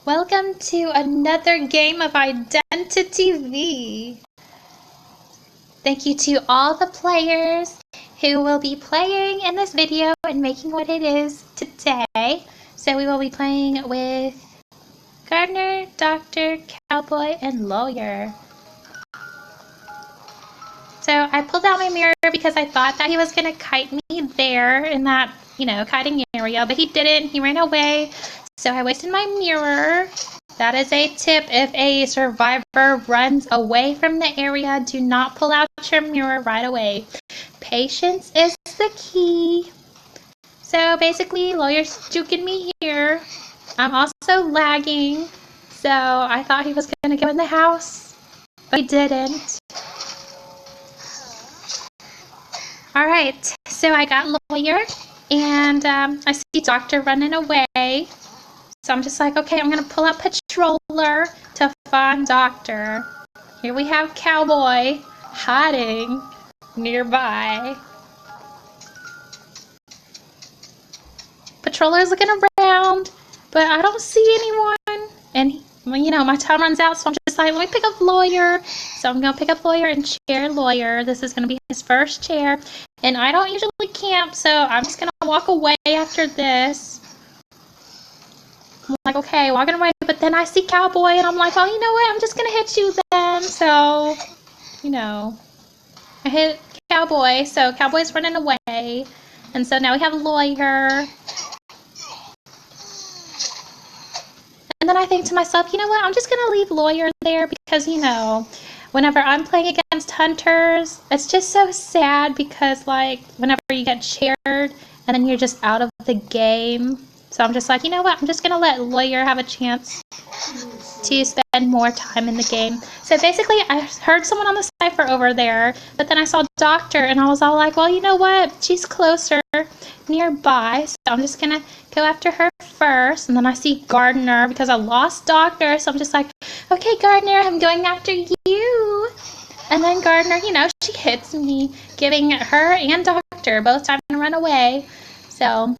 Welcome to another game of Identity V. Thank you to all the players who will be playing in this video and making what it is today. So we will be playing with gardener, doctor, cowboy, and lawyer. So I pulled out my mirror because I thought that he was going to kite me there in that, kiting area, but he didn't. He ran away. So I wasted my mirror. That is a tip. If a survivor runs away from the area, do not pull out your mirror right away. Patience is the key. So basically, lawyer's juking me here. I'm also lagging. So I thought he was going to go in the house, but he didn't. Alright, so I got lawyer, and I see doctor running away. So I'm just like, okay, I'm going to pull out patroller to find doctor. Here we have cowboy hiding nearby. Patroller's looking around, but I don't see anyone. And, my time runs out, so I'm just like, let me pick up lawyer. So I'm going to pick up lawyer and chair lawyer. This is going to be his first chair. And I don't usually camp, so I'm just going to walk away after this. I'm like, okay, walking away, but then I see cowboy, and I'm like, well, you know what, I'm just going to hit you then. So, I hit cowboy, so cowboy's running away. And so now we have lawyer. And then I think to myself, you know what, I'm just going to leave lawyer there because, whenever I'm playing against hunters, it's just so sad because, whenever you get chaired and then you're just out of the game. So I'm just like, you know what, I'm just going to let lawyer have a chance to spend more time in the game. So basically, I heard someone on the cipher over there, but then I saw doctor, and I was all like, well, you know what, she's closer nearby, so I'm just going to go after her first. And then I see gardener because I lost doctor, so I'm just like, okay, gardener, I'm going after you. And then gardener, she hits me, giving her and doctor both time to run away. So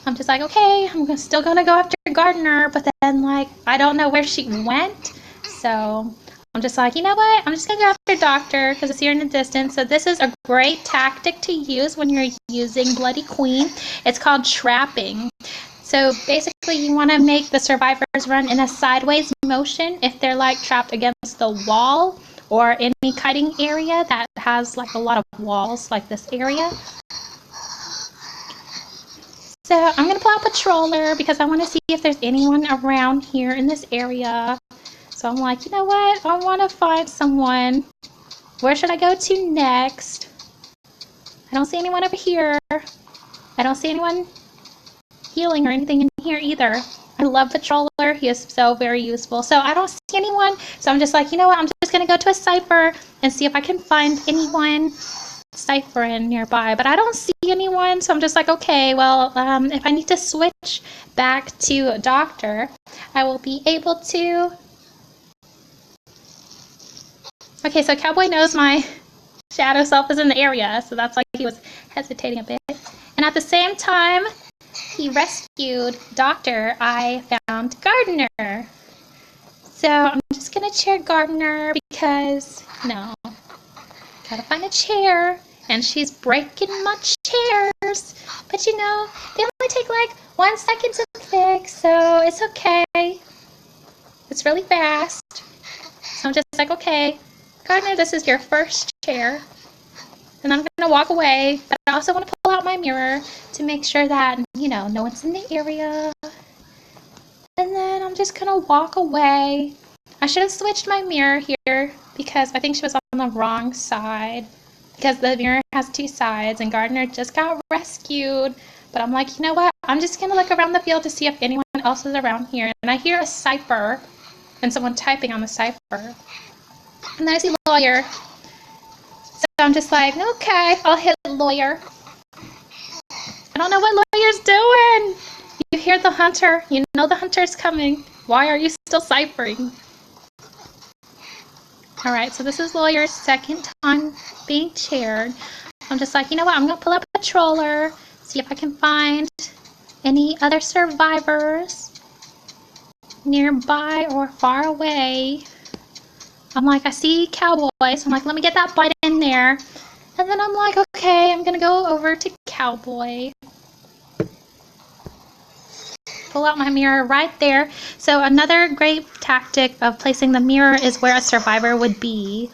I'm just like, okay, I'm still going to go after gardener, but then, I don't know where she went. So I'm just like, you know what? I'm just going to go after doctor because it's here in the distance. So this is a great tactic to use when you're using Bloody Queen. It's called trapping. So basically, you want to make the survivors run in a sideways motion if they're, trapped against the wall or any kiting area that has, a lot of walls like this area. So I'm going to pull out patroller because I want to see if there's anyone around here in this area. So I'm like, you know what? I want to find someone. Where should I go to next? I don't see anyone over here. I don't see anyone healing or anything in here either. I love patroller. He is so very useful. So I don't see anyone. So I'm just like, you know what? I'm just going to go to a cipher and see if I can find anyone ciphering nearby, but I don't see anyone, so I'm just like, okay, well, if I need to switch back to doctor, I will be able to. Okay, so cowboy knows my shadow self is in the area, so that's why he was hesitating a bit. And at the same time he rescued doctor, I found gardener. So I'm just gonna chair gardener because gotta find a chair, and she's breaking my chairs. But they only take 1 second to fix, so it's okay. It's really fast. So I'm just like, okay, gardener, this is your first chair. And I'm gonna walk away, but I also want to pull out my mirror to make sure that, no one's in the area. And then I'm just gonna walk away. I should have switched my mirror here because I think she was on the wrong side because the mirror has 2 sides and gardener just got rescued. But I'm like, you know what? I'm just going to look around the field to see if anyone else is around here. And I hear a cipher and someone typing on the cipher. And then I see lawyer. So I'm just like, okay, I'll hit lawyer. I don't know what lawyer's doing. You hear the hunter. You know the hunter's coming. Why are you still ciphering? Alright, so this is lawyer's second time being chaired. I'm just like, you know what, I'm going to pull up patroller, see if I can find any other survivors. nearby or far away. I'm like, I see Cowboy, so I'm like, let me get that bite in there. And then I'm like, okay, I'm gonna go over to Cowboy. Pull out my mirror right there. So another great tactic of placing the mirror is where a survivor would be.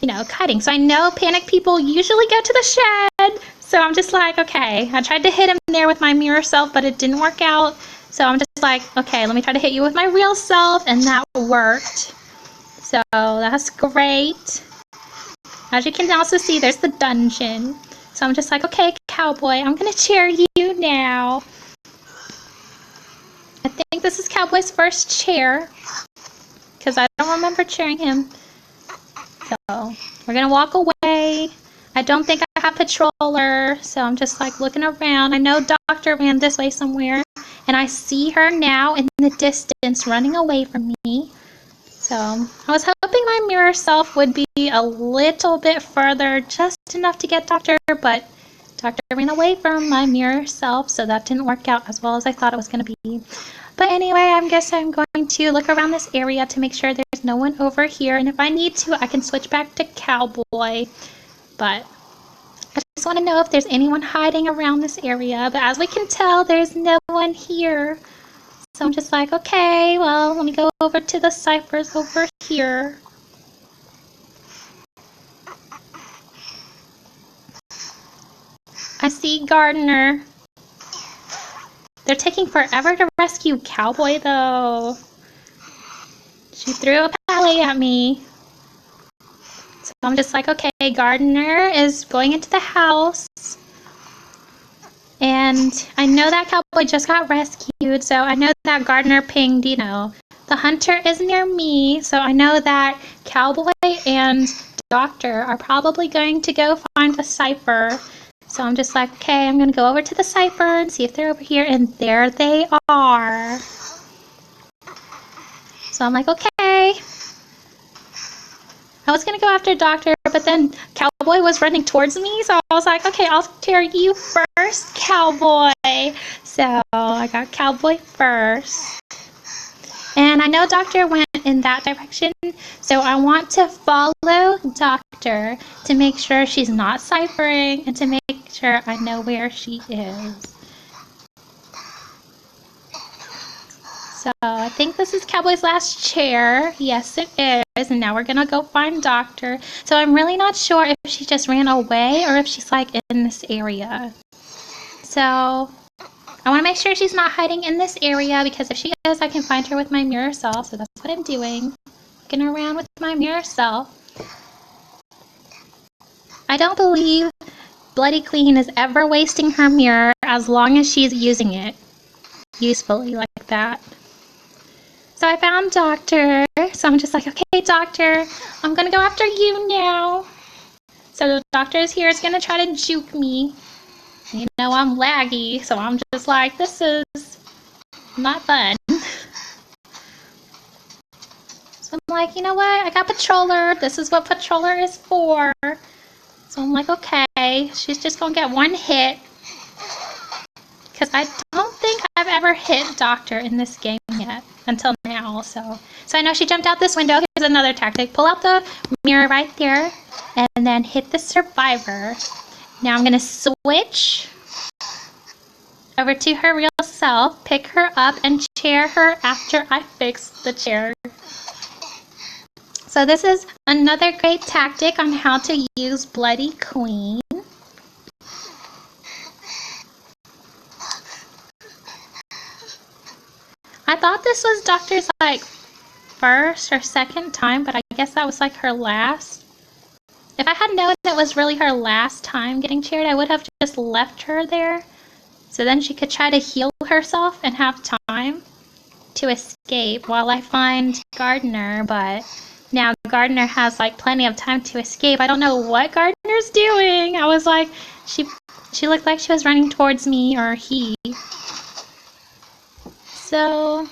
You know, kiting. So I know panic people usually go to the shed. So I'm just like, okay, I tried to hit him there with my mirror self, but it didn't work out. So I'm just like, okay, let me try to hit you with my real self, and that worked. So that's great. As you can also see, there's the dungeon. So I'm just like, okay, Cowboy, I'm gonna cheer you now. I think this is Cowboy's first chair, because I don't remember cheering him. So we're gonna walk away. I don't think I have patroller, so I'm just like looking around. I know Doctor ran this way somewhere, and I see her now in the distance running away from me. So I was hoping my mirror self would be a little bit further, just enough to get Doctor, but Doctor ran away from my mirror self, so that didn't work out as well as I thought it was going to be. But anyway, I guess I'm going to look around this area to make sure there's no one over here, and if I need to, I can switch back to Cowboy. But I just want to know if there's anyone hiding around this area, but as we can tell, there's no one here. So I'm just like, okay, well, let me go over to the ciphers over here. I see Gardener. They're taking forever to rescue Cowboy, though. She threw a pallet at me. So I'm just like, okay, Gardener is going into the house. And I know that Cowboy just got rescued, so I know that Gardener pinged, you know, the hunter is near me, so I know that Cowboy and Doctor are probably going to go find the cipher. So I'm just like, okay, I'm going to go over to the cipher and see if they're over here, and there they are. So I'm like, okay. I was going to go after Doctor, but then Cowboy was running towards me, so I was like, okay, I'll tear you first, Cowboy. So I got Cowboy first. And I know Doctor went in that direction, so I want to follow Doctor to make sure she's not ciphering and to make sure I know where she is. So I think this is Cowboy's last chair. Yes, it is. And now we're going to go find Doctor. So I'm really not sure if she just ran away or if she's like in this area. So I want to make sure she's not hiding in this area, because if she is, I can find her with my mirror self. So that's what I'm doing. Looking around with my mirror self. I don't believe Bloody Queen is ever wasting her mirror as long as she's using it usefully like that. So I found Doctor, so I'm just like, okay, Doctor, I'm gonna go after you now. So the Doctor is here, is gonna try to juke me. You know, I'm laggy, so I'm just like, this is not fun. So I'm like, you know what, I got Patroller, this is what Patroller is for. So I'm like, okay, she's just gonna get one hit. Because I don't think I've ever hit Doctor in this game yet, until now, so I know she jumped out this window. Here's another tactic. Pull out the mirror right there, and then hit the survivor. Now I'm going to switch over to her real self, pick her up, and chair her after I fix the chair. So this is another great tactic on how to use Bloody Queen. I thought this was Doctor's like first or second time, but I guess that was like her last. If I had known it was really her last time getting cheered, I would have just left her there, so then she could try to heal herself and have time to escape while I find Gardener. But now Gardener has like plenty of time to escape. I don't know what Gardener's doing. I was like, she looked like she was running towards me, or he. So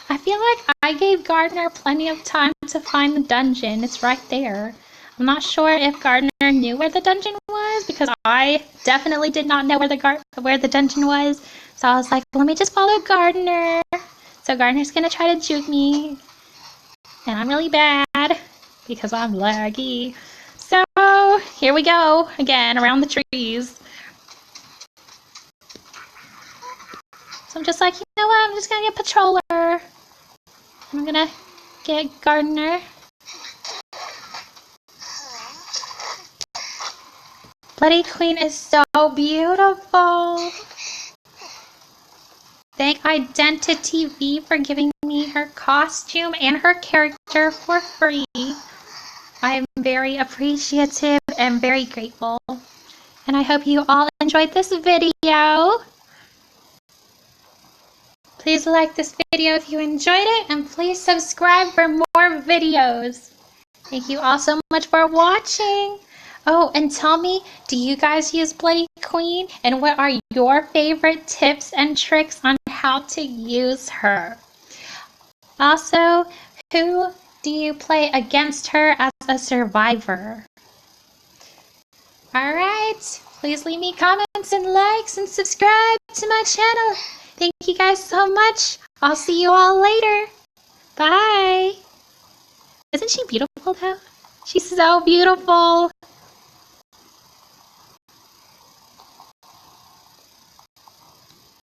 I feel like I gave Gardener plenty of time to find the dungeon. It's right there. I'm not sure if Gardner knew where the dungeon was, because I definitely did not know where the dungeon was. So I was like, let me just follow Gardner. So Gardner's gonna try to juke me. And I'm really bad because I'm laggy. So here we go again around the trees. So I'm just like, you know what? I'm just gonna get Patroller. I'm gonna get Gardner. Bloody Queen is so beautiful. Thank Identity V for giving me her costume and her character for free. I am very appreciative and very grateful. And I hope you all enjoyed this video. Please like this video if you enjoyed it, and please subscribe for more videos. Thank you all so much for watching. Oh, and tell me, do you guys use Bloody Queen? And what are your favorite tips and tricks on how to use her? Also, who do you play against her as a survivor? Alright, please leave me comments and likes and subscribe to my channel. Thank you guys so much. I'll see you all later. Bye. Isn't she beautiful though? She's so beautiful.